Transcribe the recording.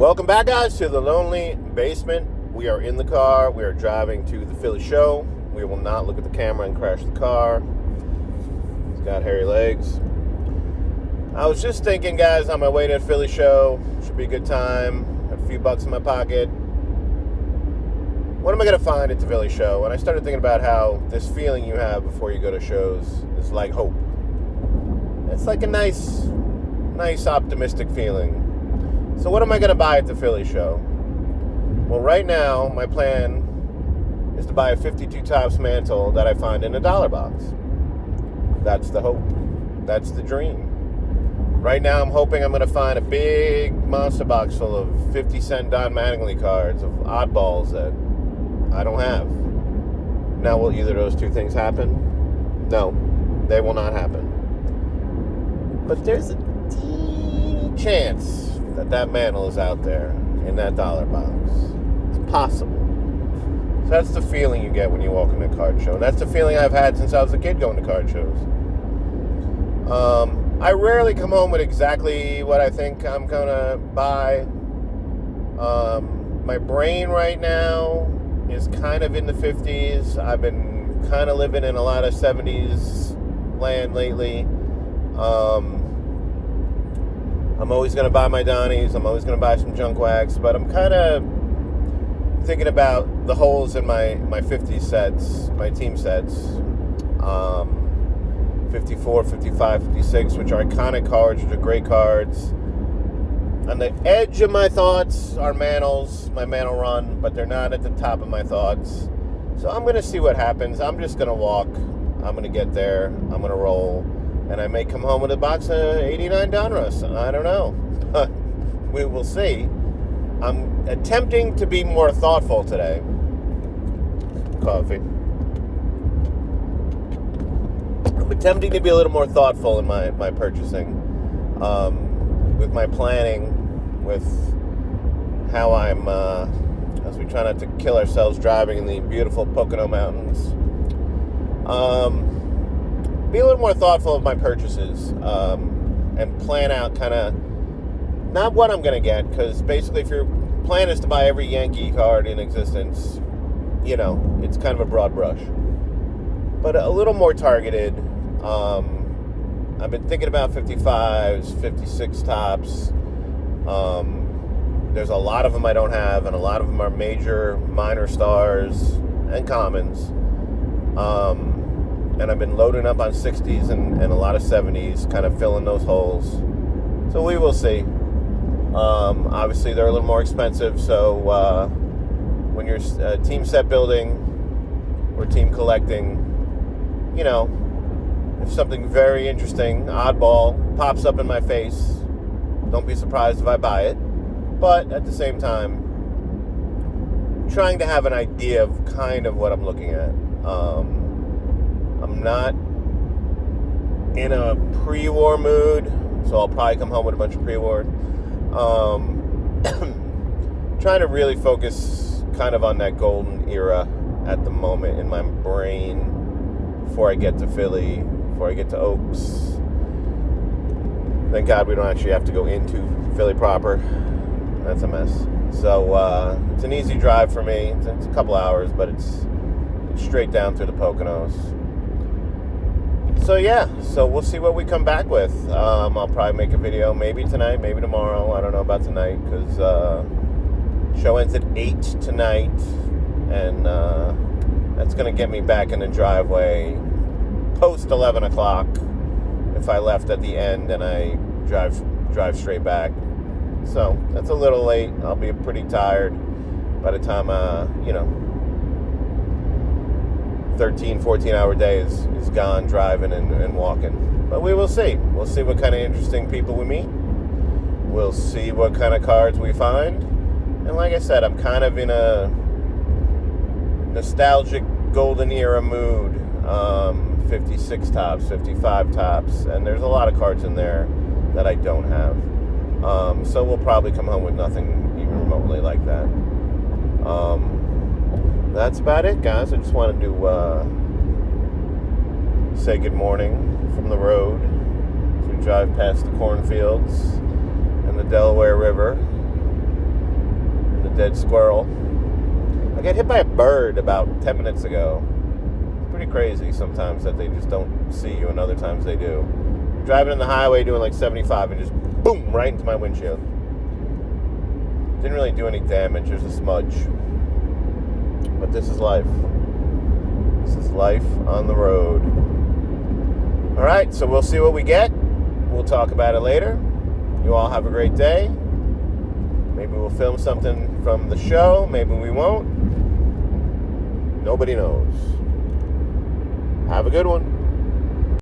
Welcome back, guys, to the Lonely Basement. We are in the car. We are driving to the Philly show. We will not look at the camera and crash the car. It's got hairy legs. I was just thinking, guys, on my way to the Philly show, should be a good time. Have a few bucks in my pocket. What am I going to find at the Philly show? And I started thinking about how this feeling you have before you go to shows is like hope. It's like a nice, optimistic feeling. So what am I going to buy at the Philly show? Well, right now, my plan is to buy a 52 tops mantle that I find in a dollar box. That's the hope. That's the dream. Right now, I'm hoping I'm going to find a big monster box full of 50-cent Don Mattingly cards of oddballs that I don't have. Now, will either of those two things happen? No, they will not happen. But there's a teeny chance that mantle is out there in that dollar box. It's possible. So that's the feeling you get when you walk into a card show. And that's the feeling I've had since I was a kid going to card shows. I rarely come home with exactly what I think I'm going to buy. My brain right now is kind of in the 50s. I've been kind of living in a lot of 70s land lately. I'm always going to buy my Donnies. I'm always going to buy some junk wax. But I'm kind of thinking about the holes in my 50 sets, my team sets. 54, 55, 56, which are iconic cards, which are great cards. On the edge of my thoughts are mantles, my mantle run, but they're not at the top of my thoughts. So I'm going to see what happens. I'm just going to walk. I'm going to get there. I'm going to roll. And I may come home with a box of 89 Donruss. I don't know. But we will see. I'm attempting to be more thoughtful today. Coffee. I'm attempting to be a little more thoughtful in my purchasing. With my planning, with how I'm, as we try not to kill ourselves driving in the beautiful Pocono Mountains. Be a little more thoughtful of my purchases, and plan out kind of, not what I'm going to get, because basically if your plan is to buy every Yankee card in existence, you know, it's kind of a broad brush. But a little more targeted. I've been thinking about 55s, 56 tops. There's a lot of them I don't have, and a lot of them are major, minor stars, and commons. And I've been loading up on 60s and a lot of 70s, kind of filling those holes. So we will see. Obviously, they're a little more expensive, so when you're team set building or team collecting, you know, if something very interesting, oddball, pops up in my face, don't be surprised if I buy it. But at the same time, trying to have an idea of kind of what I'm looking at. I'm not in a pre-war mood, so I'll probably come home with a bunch of pre-war. Trying to really focus kind of on that golden era at the moment in my brain before I get to Philly, before I get to Oaks. Thank God we don't actually have to go into Philly proper. That's a mess. So it's an easy drive for me. It's a couple hours, but it's straight down through the Poconos. So yeah, so we'll see what we come back with. I'll probably make a video maybe tonight, maybe tomorrow. I don't know about tonight, because show ends at 8 tonight, and that's going to get me back in the driveway post 11 o'clock if I left at the end and I drive straight back. So that's a little late. I'll be pretty tired by the time, 13, 14-hour day is gone driving and walking. But we will see. We'll see what kind of interesting people we meet. We'll see what kind of cards we find. And like I said, I'm kind of in a nostalgic golden era mood. 56 tops, 55 tops. And there's a lot of cards in there that I don't have. So we'll probably come home with nothing even remotely like that. That's about it, guys. I just wanted to say good morning from the road as we drive past the cornfields and the Delaware River. dead squirrel. I got hit by a bird about 10 minutes ago. It's pretty crazy sometimes that they just don't see you, and other times they do. I'm driving on the highway doing like 75 and just boom, right into my windshield. Didn't really do any damage. There's a smudge. But this is life. This is life on the road. All right, so we'll see what we get. We'll talk about it later. You all have a great day. Maybe we'll film something from the show. Maybe we won't. Nobody knows. Have a good one.